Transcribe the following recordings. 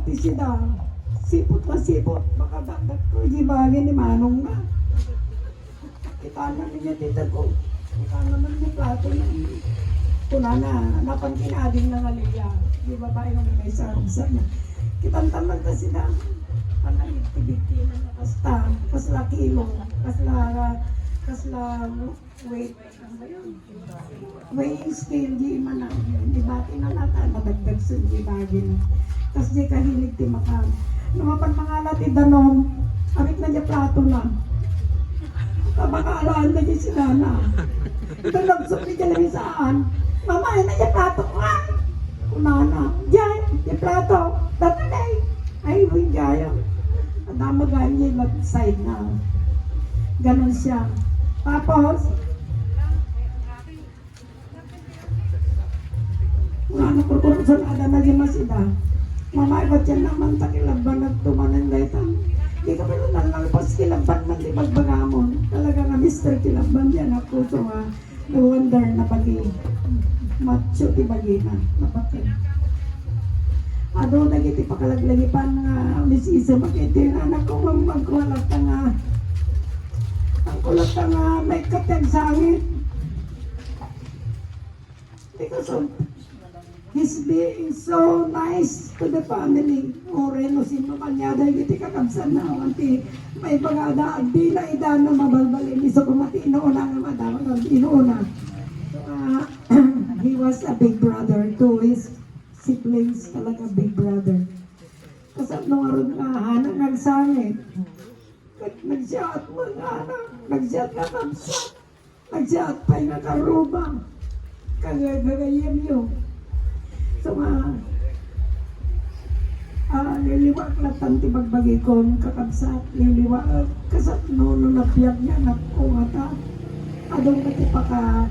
ti sida. Sipot na sipot. Baka dapat ko ibagin ni Manong na. Kita na niya dito ko. Kita naman niya plato na. Kuna na, napangkinading na ngaliya. Di babae nga may sarabsa niya. Kitang tamad na sila. Panay, tibiti na nakasta. Kasla kilo. Kasla weight. Ano ba yun? Weighing scale, di man na. Di bati na nata. Nadagdag sa di bagi na. Tapos di kahilig ti makam. Lumapan mga lati danom. Amit na niya plato na. Kabakaalaan na niya sila na. Ito nagsok ni Jalami saan. Mama, na niya plato nga. Kunana. Diyan, yung plato. Tatanay. Ay, huwag gaya. At namagaan niya yung side na. Ganon siya. Tapos, ano ko kung saan ada na yung masida. Mama, iba't yan naman takilaban at tumanan gaytan. Di ka pero nalalpas kilaban man di pagbagamon. Talaga nga Mr. Kilaban yan ako. So, no wonder na bagi. Macho ti bagi na. Napakit. Ado nagiti pakalaglagipan nga misisa makiti na anak ko magkulat nga. Ang kulat nga may kateg sangit. Because of he's being so nice to the family. Ore no sino kanya dahil iti kakabsan na wanti may pagada di na ida na mabalbalin iso kumati inoona nga madama inoona. He was a big brother to his siblings, talaga big brother. Kasi nung aron nga hanang nagsangit. Nagsiyat mo nga anak, nagsiyat na kabsat, nagsiyat pa'y nakarubang, kagagayam yun. So liliwak latan ti bagbagi kon kakabsat, liliwak kasat no napiyag niya nakungata. Adong na ti paka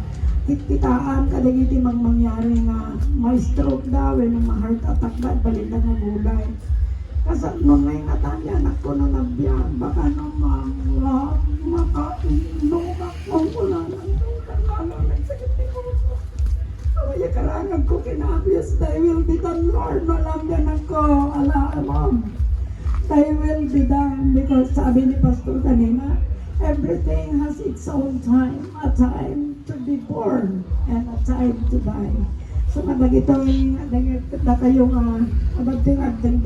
kitaan kadagiti mangyari nga may stroke daw ng ma-heart attack ba balita nga gulay. Kasi nung may natanya, ako na nabiyang, baka naman, maka-inumak mo na lang, nagsakit ko. Kaya karangan ko kinabiyas, thy will be done, Lord, malam yan ako, alam, thy will be done, because sabi ni Pastor kanina, everything has its own time, a time to be born, and a time to die. So, kadagitong, kayong, abagting agdang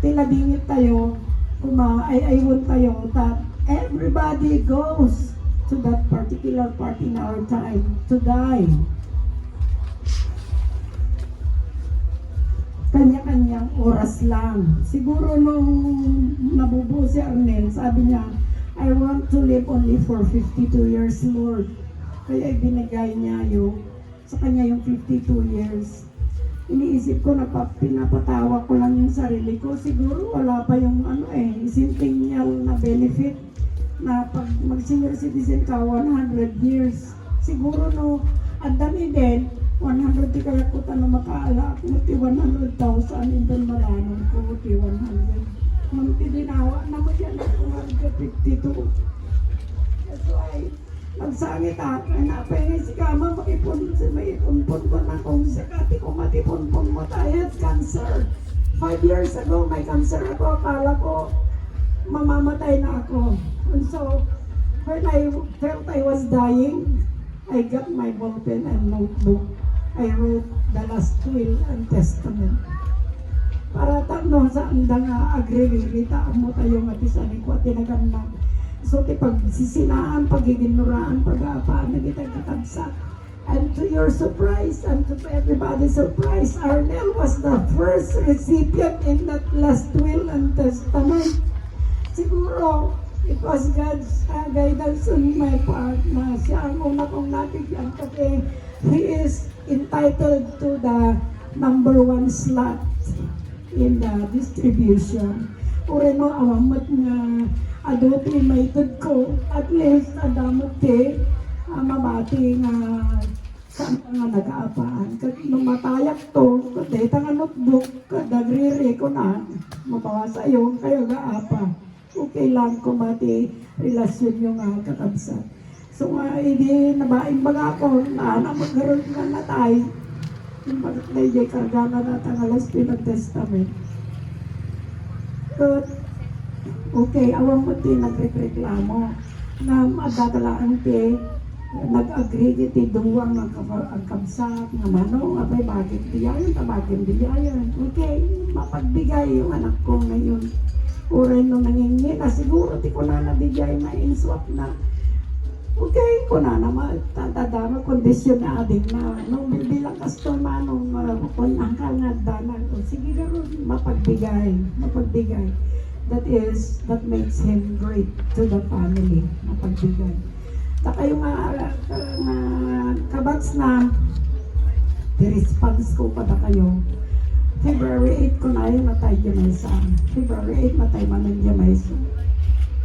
tila dingit tayo, kumaiaywan tayo, that everybody goes to that particular part in our time to die. Kanya-kanyang oras lang. Siguro nung nabubuo si Arnel, sabi niya, I want to live only for 52 years, Lord. Kaya ibinigay niya sa kanya yung 52 years. Iniisip ko na pinapatawa ko lang yung sarili ko. Siguro wala pa yung centennial na benefit na pag mag-senior citizen ka 100 years. Siguro ang dami din, 100 di kaya ko tanong makaala. Muti 100,000 indon malanon ko, muti 100. Muti dinawa naman yan ako 152. That's why, nagsangit ako, napay si Kama, maipon-pon ko na kung sakati ko matipon-pon mo tayo at cancer. 5 years ago, may cancer ako. Akala ko, mamamatay na ako. And so, when I felt I was dying, I got my ballpen and notebook. I wrote the last will and testament. Para tanong sa anda nga agree-rita mo tayo nga tisani ko at tinagamnag. So, pagsisinaan, pagiginuraan, pag-aapaan na kita katabsa. And to your surprise, and to everybody's surprise, Arnel was the first recipient in that last will and testament. Siguro, it was God's guidance on my part na siya ang una kong nabigyan kasi he is entitled to the #1 slot in the distribution. Ureno, awamot nga adopi may tud ko, at least adamot te mabati nga saan nga nag-aapaan. Nung matayak to, data nga notebook, kadagriri ko na, mabawasa yung kayo ga-apa. Okay lang kung mati relasyon yung kakabsat. So nga, hindi nabaing baga ako, na magkaroon nga na tayo. Yung bakit na hindi karga na natangalas pinag-testament. But, okay, awang mo ti nagreklamo na adadalaan ti nag-agree iti duwang ang kabsat nga mano abay bagit diyayan tabagin diyayan. Okay, mapagbigay yung anak ko ngayon. Uray nung nangingi na siguro ti ko na nabigay na inswap na. Okay, ko na naman tatadama kondisyon na ading na nung bilang customer nung kung ang kanagdanan ko sige garo mapagbigay. That makes him great to the family, mapagbigay. Taka yung kabats na di-response ko pa na kayo. February 8 ko na yung matay dyan sa February 8 matay manan dyan may sa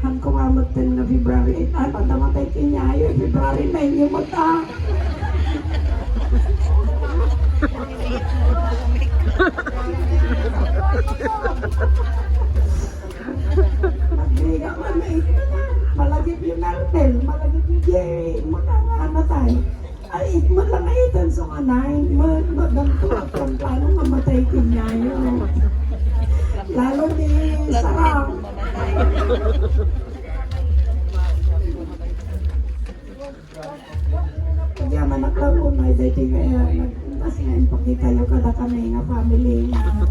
han ko mamutin na February 8 ay padamatay kinyayo February 9 yung mata magbiga man na ito na malagip yung nartel malagip yung jay matay ay mo lang ay itan sa kanay maganto ang plano mamatay kinyayo lalo ni sarang kaya manaklaro na dati kaya nagpuntas nga ipakita yung kada kami nga family nga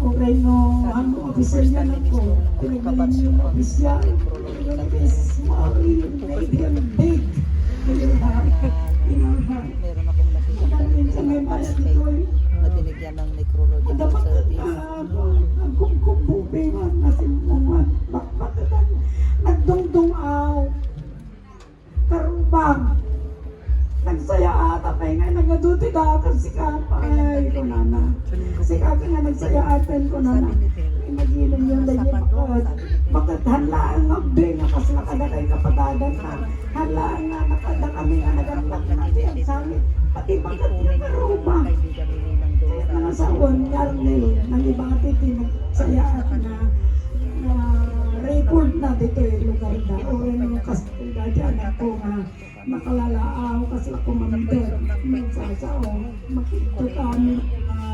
okay no ano officer niya na ko pinagbilin yung officer yung small made him big Meron akong nadinig yan ng necrology dapat service. nagkumkumbubi man nasimungan nagdungdungaw karumbang nagsaya ata pa nga nagaduti dakan si kapay ko nana si kapay nga nagsaya atin ko nana imagine yun na yung bakit halaan nga bing nga kas nakadakay kapadadan na halaan nga nakada kami nga nagamlak na natin sabi pati bakit yung karuma kaya mga sawon yarnil nang ibati tinagsayaan na record na dito yung lugar na o yung kastulda dyan ako nga nakalalaaw kasi ako mamiter magsasao makito kami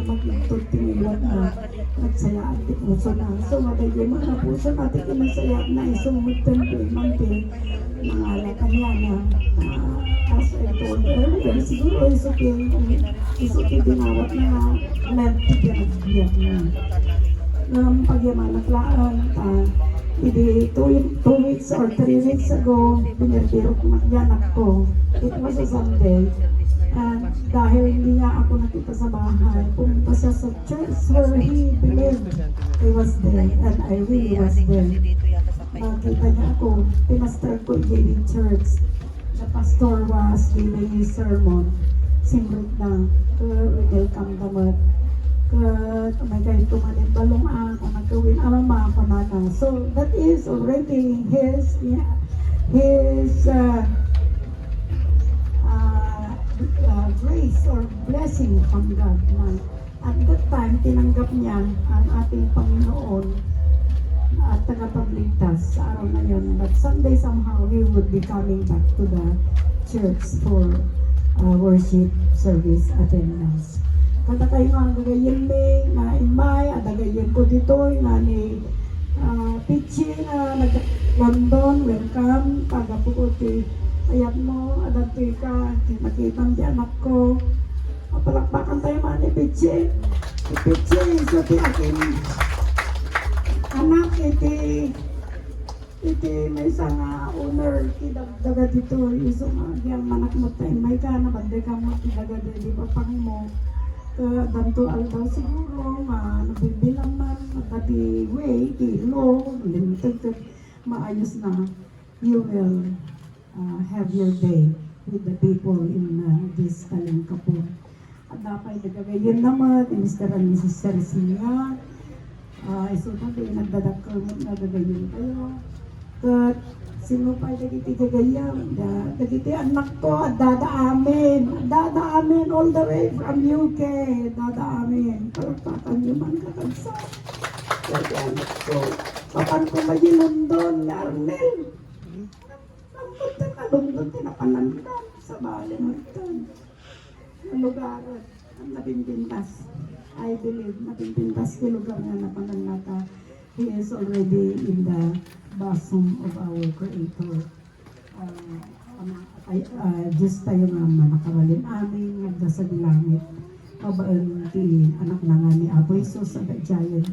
makito tiniwan na nagsayaan di puso na so madali mo na puso natin kinasayaan na isumot temple mantin mga kanya na as I told earlier siguro isuki dinawat na lenti pinagbiyak na pagyaman naklaan hindi 2 weeks or 3 weeks ago, pinirpiro ko magyanak ko. It was a Sunday. And dahil hindi niya ako nakita sa bahay, pumunta siya sa church where he believed I was there. And I really was there. Nakita niya ako, pinastor ko in church. The pastor was giving his sermon. Simrot na, welcome damat. May kayo tumanin balong ako nagkawin ama ako na so that is already his grace or blessing from God na at that time tinanggap niya ang ating Panginoon at tagapagligtas sa araw na yun but someday somehow he would be coming back to the church for worship service attendance. Kada kayo nga gagayin may na imay, adagayin ko dito na ni Pichi na nag-London, welcome, pagapukuti ayat mo, adagti ka, makitang di anak ko. Mapalakpakan tayo mga ni Pichi. Si Pichi, so ti akin anak, iti may isang owner, daga dito, iso nga, diyang manak mo tayo, may ka na, banday ka mo, daga di ba pang mo. Danto aldaw siguro nabibilang man pati way kilo limited maayos na you will have your day with the people in this Talingkapon at dapat nagagayin naman Mr. and Mrs. Sersinya iso na din nagdadakal mo nagagayin kayo at sino pa dagiti gagayam dagiti anak ko dadaamin all the way from UK dadaamin palakpakan nyo man kakagsa dagiti anak ko papan ko magi London Arnel namunta na London tinapanandan sa bali magtan na lugaran ang nabinbintas I believe nabinbintas ko lugar nga napananata He is already in the bosom of our Creator. Diyos tayo nga manakabalin amin, nagdasag langit. Mabaan ti anak na nga ni Apo Isus sa Dajayan.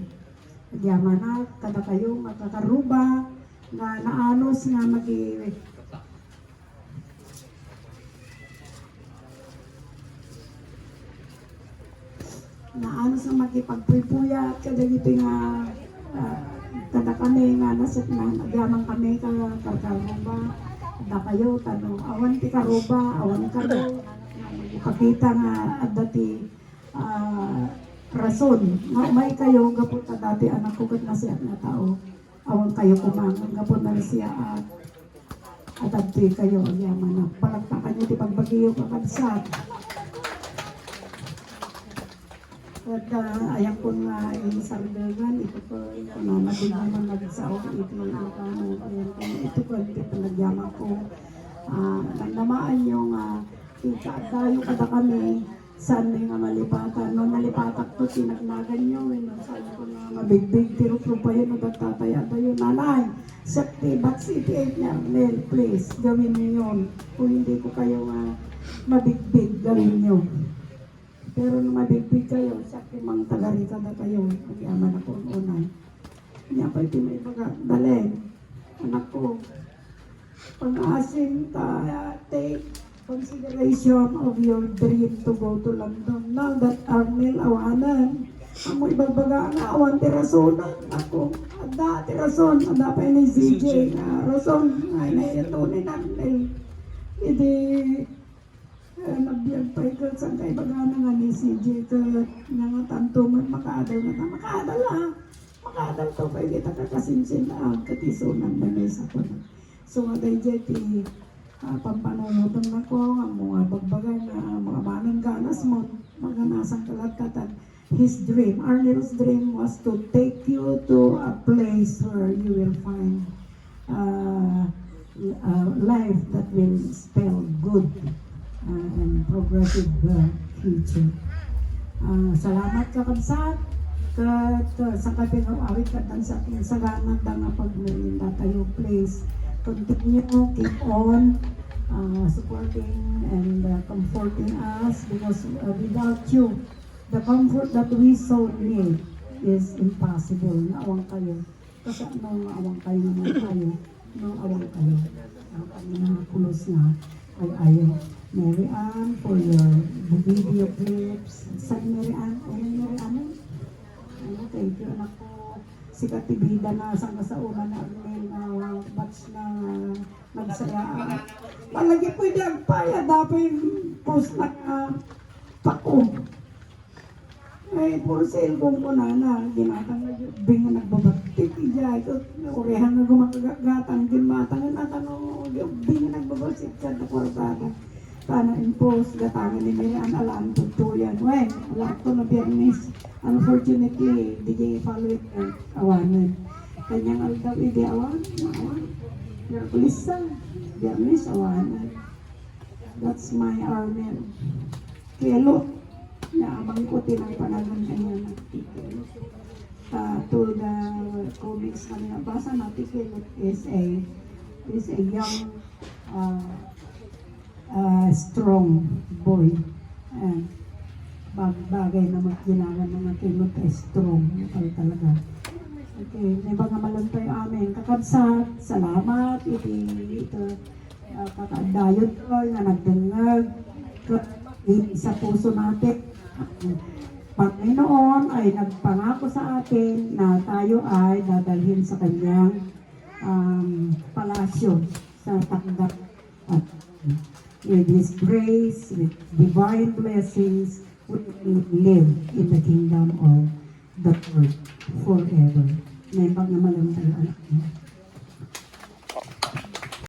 Nagyama na, kada kayo makakaruba, na naanos nga naanos nga makipagpuy-puya, kada dito nga kada kami nga nasok na, nagyamang kami kakaruba. Da kayo, tanong, awan ti karuba, awan karo, ipakita nga at dati rason. May kayo, gapot na dati anak ko kat na siya na tao. Awan kayo kumangang, gapot na siya at dati kayo, ang yaman na. Palagtakan nyo, ti pagbagiyo kakadsat. At ayan ko nga inisardagan, ito ko, nabig naman nagsaok, ito yung ano, ayan ko, ito ko, ito pinagyaman ko. Nagnamaan yung tayo kada kami, saan may nga malipatan. Nung nalipatak to, tinagnagan nyo, saan ko nga mabigbig, tiro-tiro pa yun, nagtataya ba yun, nanay, sakti, back city 8 niya, Mel, please, gawin niyo yun. Kung hindi ko kayo mabigbig, gawin niyo. Pero nung mabigbig kayo, sakti mang tagarita na kayo, mag-iaman ako ang unay. Kanya pa ito may baga, dali, anak ko, pang-asin take consideration of your dream to go to London. Now that Arnel awanan, amo ibagbaga nga awan tirasonan ako. Ada tirason, ada pa ni CJ na rason ay na ito ni Arnel. Hindi nabiyag pa ikaw sa kay bagana nga ni CJ ka nga tanto man makaadal na makaadal makaadal to pa kita kakasinsin ang katisunan na sa ko. So nga dahil ti pampanonoton na ko ang mga bagbagan na mga manang ganas mo maganasang kalatatan. His dream, Arnel's dream was to take you to a place where you will find a life that will spell good and progressive future. Salamat ka kabsat kat sa kapag-awit ka sa aking salamat nga pag-melinda tayo please continue, keep on supporting and comforting us because without you the comfort that we so need is impossible. Naawang kayo kasi nung awang kayo naman tayo nung awang kayo ang kanyang kulos nga ay ayaw. Mary Ann, for your video clips. Sa Mary Ann, Mary Ann, thank you anak ko. Si Katibida na sa una na Arnel batch na nagsaya. Palagi pwede ang paya, dapat post na pako. Ay, puro cellphone ko na, ginatang na binga nagbabatik. Iya, ito, urehan na gumagagatang, ginmatang na tanong, binga nagbabatik sa kwartada. Paano impose gatangan ni Miriam alam tutuyan. When, wala ko na biyernes. Unfortunately, di kayo follow it awanan. Kanyang aldaw, hindi awan. Merkulis biyernes awanan. That's my Arnel. Kelo, naamang ko tinang panagan kanya nagtikel. To the comics kanina, basa natin Kelo is a young strong boy and bagay na magkailangan mga kilot ay strong talaga. Okay, may mga malantay amin kakabsat, salamat ito kakadayot ko na nagdangag sa puso natin. Panginoon ay nagpangako sa atin na tayo ay dadalhin sa kanyang palasyo sa takdak at with His grace, with divine blessings, we will live in the kingdom of the Lord forever. May pagmamalang tayo anak mo.